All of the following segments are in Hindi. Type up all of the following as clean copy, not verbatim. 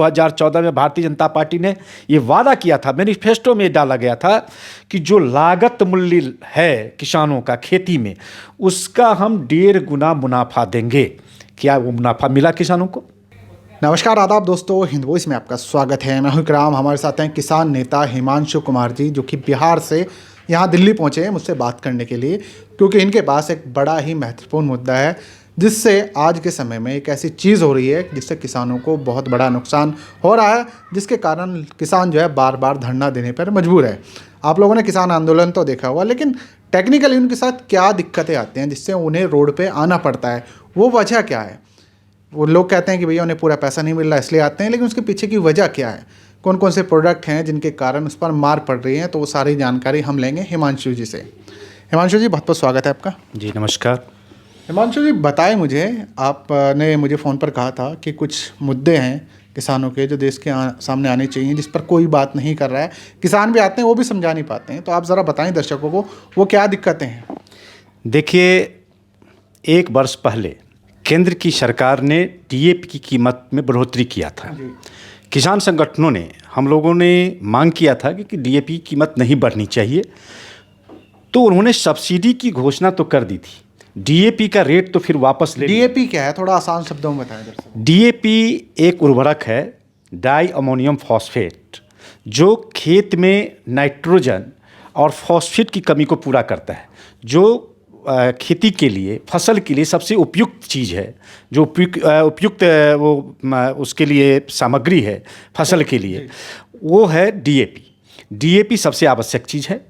2014 में भारतीय जनता पार्टी ने ये वादा किया था, मैनिफेस्टो में डाला गया था कि जो लागत मूल्य है किसानों का खेती में, उसका हम 1.5 गुना मुनाफा देंगे। क्या वो मुनाफा मिला किसानों को? नमस्कार, आदाब दोस्तों, हिंद वॉइस में आपका स्वागत है। मैं हूं इकराम। हमारे साथ हैं किसान नेता हिमांशु कुमार जी, जो कि बिहार से यहाँ दिल्ली पहुँचे हैं मुझसे बात करने के लिए, क्योंकि इनके पास एक बड़ा ही महत्वपूर्ण मुद्दा है, जिससे आज के समय में एक ऐसी चीज़ हो रही है जिससे किसानों को बहुत बड़ा नुकसान हो रहा है, जिसके कारण किसान जो है बार बार धरना देने पर मजबूर है। आप लोगों ने किसान आंदोलन तो देखा हुआ, लेकिन टेक्निकली उनके साथ क्या दिक्कतें आती हैं जिससे उन्हें रोड पर आना पड़ता है, वो वजह क्या है? वो लोग कहते हैं कि भैया उन्हें पूरा पैसा नहीं मिल रहा इसलिए आते हैं, लेकिन उसके पीछे की वजह क्या है, कौन कौन से प्रोडक्ट हैं जिनके कारण उस पर मार पड़ रही है, तो वो सारी जानकारी हम लेंगे हिमांशु जी से। हिमांशु जी, बहुत बहुत स्वागत है आपका। जी नमस्कार। हिमांशु जी, बताएं मुझे, आपने मुझे फ़ोन पर कहा था कि कुछ मुद्दे हैं किसानों के जो देश के सामने आने चाहिए, जिस पर कोई बात नहीं कर रहा है। किसान भी आते हैं, वो भी समझा नहीं पाते हैं, तो आप ज़रा बताएँ दर्शकों को वो क्या दिक्कतें हैं। देखिए, 1 वर्ष पहले केंद्र की सरकार ने डीएपी की कीमत में बढ़ोतरी किया था। किसान संगठनों ने, हम लोगों ने मांग किया था कि डीएपी की कीमत नहीं बढ़नी चाहिए, तो उन्होंने सब्सिडी की घोषणा तो कर दी थी। डीएपी का रेट तो फिर वापस ले लिया। डीएपी क्या है, थोड़ा आसान शब्दों में बताएं दर्शकों। डीएपी एक उर्वरक है, डाई अमोनियम फॉस्फेट, जो खेत में नाइट्रोजन और फॉस्फेट की कमी को पूरा करता है, जो खेती के लिए, फसल के लिए सबसे उपयुक्त चीज़ है, जो उपयुक्त वो उसके लिए सामग्री है फसल के लिए, वो है डीएपी। डीएपी सबसे आवश्यक चीज़ है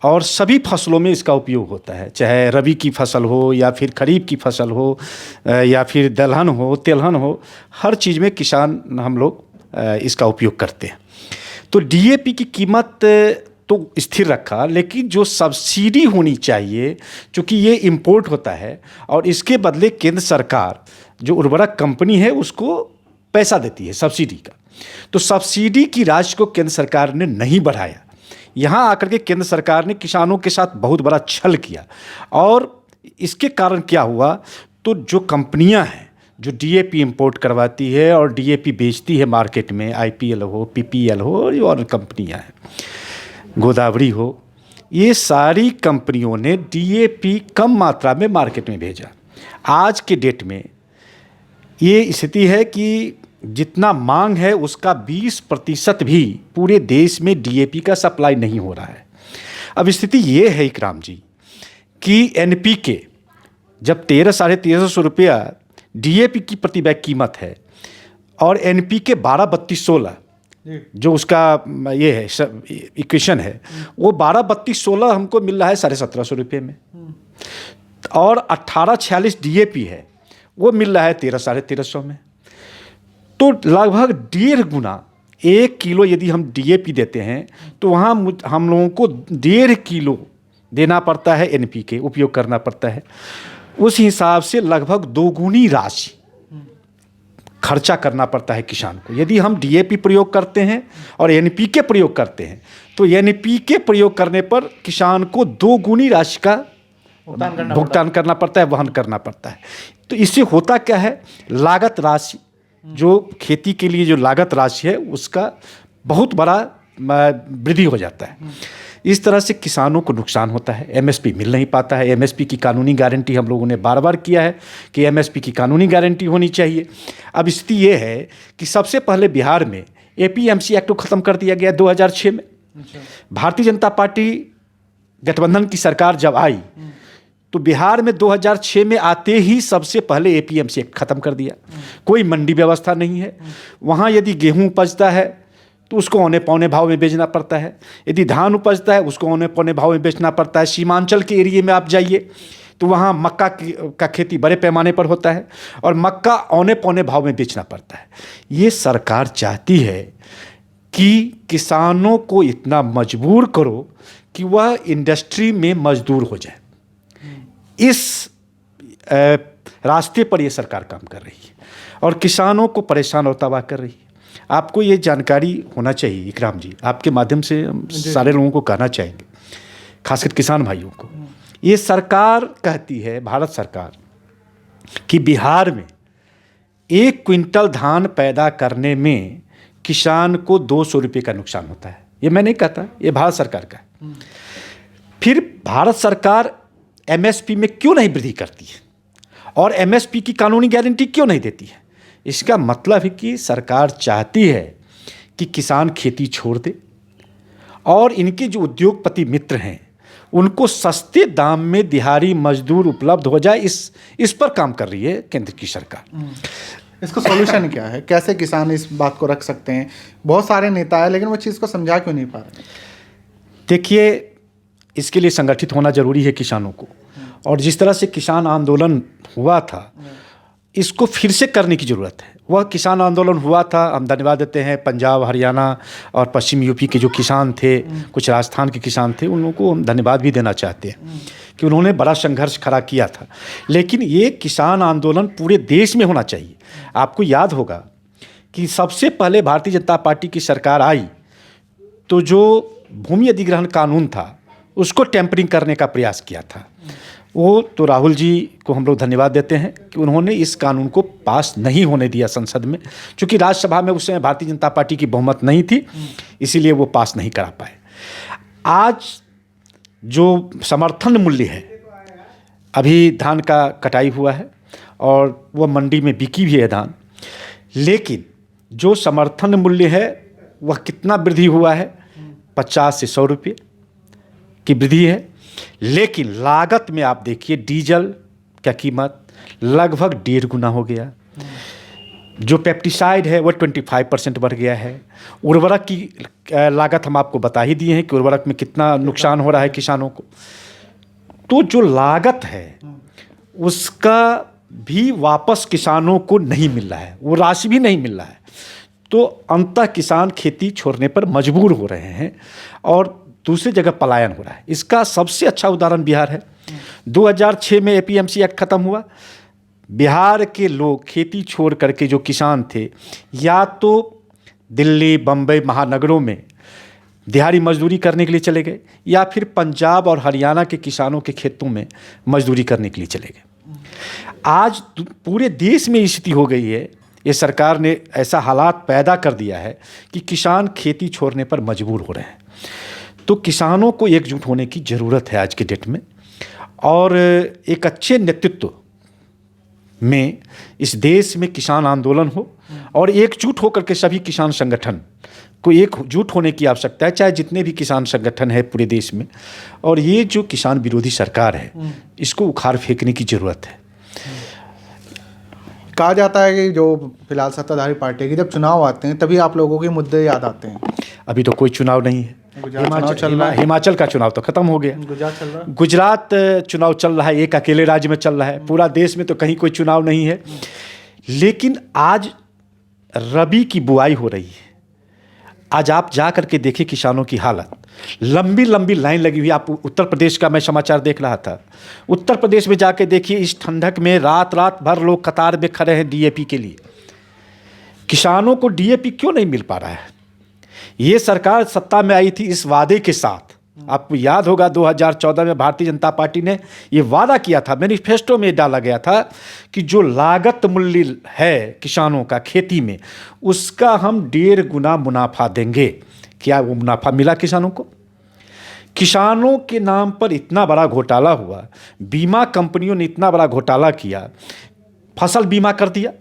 और सभी फसलों में इसका उपयोग होता है, चाहे रबी की फसल हो या फिर खरीफ की फसल हो या फिर दलहन हो, तेलहन हो, हर चीज़ में किसान हम लोग इसका उपयोग करते हैं। तो डीएपी की कीमत तो स्थिर रखा, लेकिन जो सब्सिडी होनी चाहिए, चूँकि ये इंपोर्ट होता है और इसके बदले केंद्र सरकार जो उर्वरक कंपनी है उसको पैसा देती है सब्सिडी का, तो सब्सिडी की राशि को केंद्र सरकार ने नहीं बढ़ाया। यहाँ आकर के केंद्र सरकार ने किसानों के साथ बहुत बड़ा छल किया और इसके कारण क्या हुआ, तो जो कंपनियाँ हैं जो डीएपी इंपोर्ट करवाती है और डीएपी बेचती है मार्केट में, आईपीएल हो, पीपीएल हो और कंपनियाँ हैं, गोदावरी हो, ये सारी कंपनियों ने डीएपी कम मात्रा में मार्केट में भेजा। आज के डेट में ये स्थिति है कि जितना मांग है उसका 20% भी पूरे देश में डीएपी का सप्लाई नहीं हो रहा है। अब स्थिति ये है इकराम जी कि एनपीके जब 1300-1350 रुपया डीएपी की प्रति बैग कीमत है और एनपीके 12-32-16 जो उसका ये है इक्वेशन है, वो 12-32-16 हमको मिल रहा है 1750 रुपये में, और 1846 डीएपी है वो मिल रहा है 1300-1350 में। तो लगभग 1.5 गुना, 1 किलो यदि हम डीएपी देते हैं तो वहाँ हम लोगों को 1.5 किलो देना पड़ता है, एनपीके उपयोग करना पड़ता है। उस हिसाब से लगभग 2 गुनी राशि खर्चा करना पड़ता है किसान को। यदि हम डीएपी प्रयोग करते हैं और एनपीके प्रयोग करते हैं, तो एनपीके प्रयोग करने पर किसान को 2 गुनी राशि का भुगतान करना पड़ता है, वहन करना पड़ता है। तो इससे होता क्या है, लागत राशि, जो खेती के लिए जो लागत राशि है उसका बहुत बड़ा वृद्धि हो जाता है। इस तरह से किसानों को नुकसान होता है, एमएसपी मिल नहीं पाता है। एमएसपी की कानूनी गारंटी हम लोगों ने बार बार किया है कि एमएसपी की कानूनी गारंटी होनी चाहिए। अब स्थिति ये है कि सबसे पहले बिहार में एपीएमसी एक्ट को ख़त्म कर दिया गया 2006 में। भारतीय जनता पार्टी गठबंधन की सरकार जब आई तो बिहार में 2006 में आते ही सबसे पहले एपीएमसी एक्ट ख़त्म कर दिया। कोई मंडी व्यवस्था नहीं है, वहाँ यदि गेहूँ उपजता है तो उसको औने पौने भाव में बेचना पड़ता है, यदि धान उपजता है उसको औने पौने भाव में बेचना पड़ता है। सीमांचल के एरिया में आप जाइए तो वहाँ मक्का का खेती बड़े पैमाने पर होता है और मक्का औने पौने भाव में बेचना पड़ता है। ये सरकार चाहती है कि किसानों को इतना मजबूर करो कि वह इंडस्ट्री में मजदूर हो जाए। इस रास्ते पर यह सरकार काम कर रही है और किसानों को परेशान और तबाह कर रही है। आपको ये जानकारी होना चाहिए इकराम जी, आपके माध्यम से हम सारे लोगों को कहना चाहेंगे, खासकर किसान भाइयों को। ये सरकार कहती है, भारत सरकार, कि बिहार में 1 क्विंटल धान पैदा करने में किसान को 200 रुपये का नुकसान होता है। ये मैं नहीं कहता, ये भारत सरकार का है। फिर भारत सरकार एमएसपी में क्यों नहीं वृद्धि करती है और एमएसपी की कानूनी गारंटी क्यों नहीं देती है? इसका मतलब है कि सरकार चाहती है कि किसान खेती छोड़ दे और इनके जो उद्योगपति मित्र हैं उनको सस्ते दाम में दिहाड़ी मजदूर उपलब्ध हो जाए, इस पर काम कर रही है केंद्र की सरकार। इसका सॉल्यूशन क्या है? कैसे किसान इस बात को रख सकते हैं? बहुत सारे नेता हैं लेकिन वो चीज़ को समझा क्यों नहीं पा रहे? देखिए, इसके लिए संगठित होना जरूरी है किसानों को, और जिस तरह से किसान आंदोलन हुआ था इसको फिर से करने की ज़रूरत है। वह किसान आंदोलन हुआ था, हम धन्यवाद देते हैं पंजाब, हरियाणा और पश्चिम यूपी के जो किसान थे, कुछ राजस्थान के किसान थे, उन लोगों को हम धन्यवाद भी देना चाहते हैं कि उन्होंने बड़ा संघर्ष खड़ा किया था। लेकिन ये किसान आंदोलन पूरे देश में होना चाहिए। आपको याद होगा कि सबसे पहले भारतीय जनता पार्टी की सरकार आई तो जो भूमि अधिग्रहण कानून था उसको टेम्परिंग करने का प्रयास किया था। वो तो राहुल जी को हम लोग धन्यवाद देते हैं कि उन्होंने इस कानून को पास नहीं होने दिया संसद में, क्योंकि राज्यसभा में उस समय भारतीय जनता पार्टी की बहुमत नहीं थी, इसीलिए वो पास नहीं करा पाए। आज जो समर्थन मूल्य है, अभी धान का कटाई हुआ है और वह मंडी में बिकी भी है धान, लेकिन जो समर्थन मूल्य है वह कितना वृद्धि हुआ है? 50 से 100 रुपये की वृद्धि है। लेकिन लागत में आप देखिए, डीजल का कीमत लगभग 1.5 गुना हो गया। जो पेप्टिसाइड है वह 25% बढ़ गया है। उर्वरक की लागत हम आपको बता ही दिए हैं कि उर्वरक में कितना नुकसान हो रहा है किसानों को। तो जो लागत है उसका भी वापस किसानों को नहीं मिल रहा है, वो राशि भी नहीं मिल रहा है। तो अंततः किसान खेती छोड़ने पर मजबूर हो रहे हैं और दूसरी जगह पलायन हो रहा है। इसका सबसे अच्छा उदाहरण बिहार है। 2006 में एपीएमसी एक्ट खत्म हुआ। बिहार के लोग खेती छोड़ करके जो किसान थे, या तो दिल्ली, बम्बई, महानगरों में दिहाड़ी मजदूरी करने के लिए चले गए, या फिर पंजाब और हरियाणा के किसानों के खेतों में मजदूरी करने के लिए चले गए। आज पूरे देश में स्थिति हो गई है, ये सरकार ने ऐसा हालात पैदा कर दिया है कि किसान खेती छोड़ने पर मजबूर हो रहे हैं। तो किसानों को एकजुट होने की ज़रूरत है आज के डेट में, और एक अच्छे नेतृत्व में इस देश में किसान आंदोलन हो और एकजुट होकर के सभी किसान संगठन को एकजुट होने की आवश्यकता है, चाहे जितने भी किसान संगठन है पूरे देश में। और ये जो किसान विरोधी सरकार है इसको उखाड़ फेंकने की ज़रूरत है। कहा जाता है कि जो फिलहाल सत्ताधारी पार्टी की जब चुनाव आते हैं तभी आप लोगों के मुद्दे याद आते हैं। अभी तो कोई चुनाव नहीं है। हिमाचल का चुनाव तो खत्म हो गया। गुजरात चुनाव चल रहा है, एक अकेले राज्य में चल रहा है। पूरा देश में तो कहीं कोई चुनाव नहीं है। लेकिन आज रबी की बुआई हो रही है। आज आप जा करके देखिए किसानों की हालत, लंबी लंबी लाइन लगी हुई। आप उत्तर प्रदेश का मैं समाचार देख रहा था, उत्तर प्रदेश में जाके देखिए इस ठंडक में रात रात भर लोग कतार में खड़े हैं डीएपी के लिए। किसानों को डीएपी क्यों नहीं मिल पा रहा है? ये सरकार सत्ता में आई थी इस वादे के साथ। आपको याद होगा 2014 में भारतीय जनता पार्टी ने ये वादा किया था, मैनिफेस्टो में डाला गया था कि जो लागत मूल्य है किसानों का खेती में, उसका हम 1.5 गुना मुनाफा देंगे। क्या वो मुनाफा मिला किसानों को? किसानों के नाम पर इतना बड़ा घोटाला हुआ, बीमा कंपनियों ने इतना बड़ा घोटाला किया, फसल बीमा कर दिया,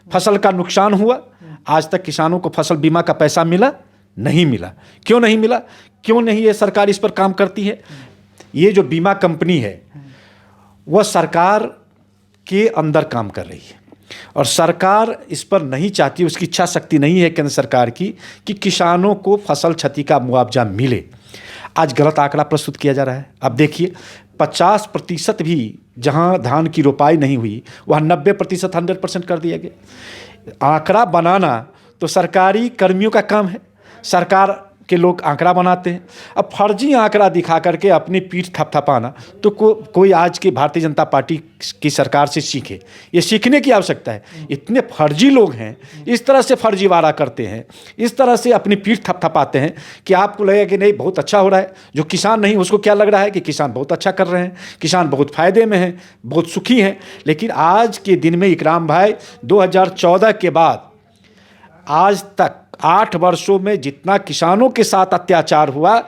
फसल का नुकसान हुआ। आज तक किसानों को फसल बीमा का पैसा मिला नहीं मिला। क्यों नहीं मिला? क्यों नहीं ये सरकार इस पर काम करती है? ये जो बीमा कंपनी है वह सरकार के अंदर काम कर रही है और सरकार इस पर नहीं चाहती, उसकी इच्छा शक्ति नहीं है केंद्र सरकार की कि किसानों को फसल क्षति का मुआवजा मिले। आज गलत आंकड़ा प्रस्तुत किया जा रहा है। अब देखिए 50% भी जहां धान की रोपाई नहीं हुई वहाँ 90% 100% कर दिया गया। आंकड़ा बनाना तो सरकारी कर्मियों का काम है, सरकार के लोग आंकड़ा बनाते हैं। अब फर्जी आंकड़ा दिखा करके अपनी पीठ थपथपाना तो कोई आज के भारतीय जनता पार्टी की सरकार से सीखे, ये सीखने की आवश्यकता है। इतने फर्जी लोग हैं, इस तरह से फर्जीवाड़ा करते हैं, इस तरह से अपनी पीठ थपथपाते हैं कि आपको लगेगा कि नहीं बहुत अच्छा हो रहा है। जो किसान नहीं उसको क्या लग रहा है कि किसान बहुत अच्छा कर रहे हैं, किसान बहुत फ़ायदे में हैं, बहुत सुखी हैं। लेकिन आज के दिन में इकराम भाई 2014 के बाद आज तक 8 वर्षों में जितना किसानों के साथ अत्याचार हुआ,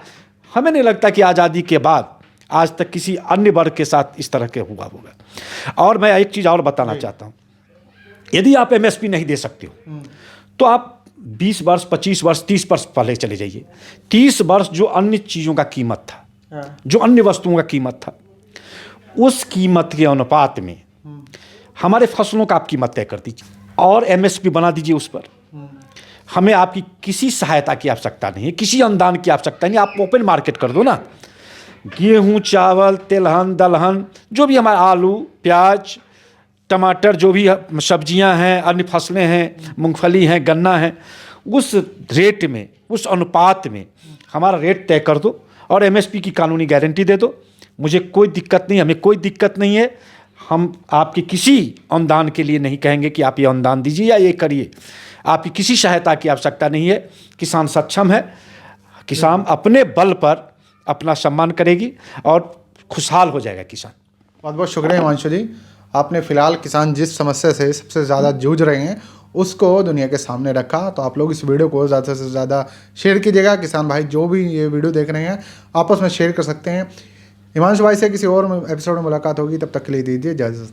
हमें नहीं लगता कि आज़ादी के बाद आज तक किसी अन्य वर्ग के साथ इस तरह के हुआ होगा। और मैं एक चीज़ और बताना चाहता हूँ, यदि आप एमएसपी नहीं दे सकते हो तो आप 20 वर्ष, 25 वर्ष, 30 वर्ष पहले चले जाइए। 30 वर्ष जो अन्य चीज़ों का कीमत था, जो अन्य वस्तुओं का कीमत था, उस कीमत के अनुपात में हमारे फसलों का आप कीमत तय कर दीजिए और एमएसपी बना दीजिए उस पर। हमें आपकी किसी सहायता की आवश्यकता नहीं है, किसी अनुदान की आवश्यकता नहीं। आप ओपन मार्केट कर दो ना। गेहूँ, चावल, तिलहन, दलहन, जो भी हमारा आलू, प्याज, टमाटर, जो भी सब्जियां हैं, अन्य फसलें हैं, मूंगफली हैं, गन्ना है, उस रेट में, उस अनुपात में हमारा रेट तय कर दो और एमएसपी की कानूनी गारंटी दे दो। मुझे कोई दिक्कत नहीं, हमें कोई दिक्कत नहीं है। हम आपके किसी अनुदान के लिए नहीं कहेंगे कि आप ये अनुदान दीजिए या ये करिए। आपकी किसी सहायता की आवश्यकता नहीं है। किसान सक्षम है, किसान अपने बल पर अपना सम्मान करेगी और खुशहाल हो जाएगा किसान। बहुत बहुत शुक्रिया हिमांशु जी। आपने फिलहाल किसान जिस समस्या से सबसे ज़्यादा जूझ रहे हैं उसको दुनिया के सामने रखा। तो आप लोग इस वीडियो को ज़्यादा से ज़्यादा शेयर कीजिएगा। किसान भाई जो भी ये वीडियो देख रहे हैं आपस में शेयर कर सकते हैं। हिमांशु भाई से किसी और एपिसोड में मुलाकात होगी, तब तक के लिए दीजिए इजाज़त।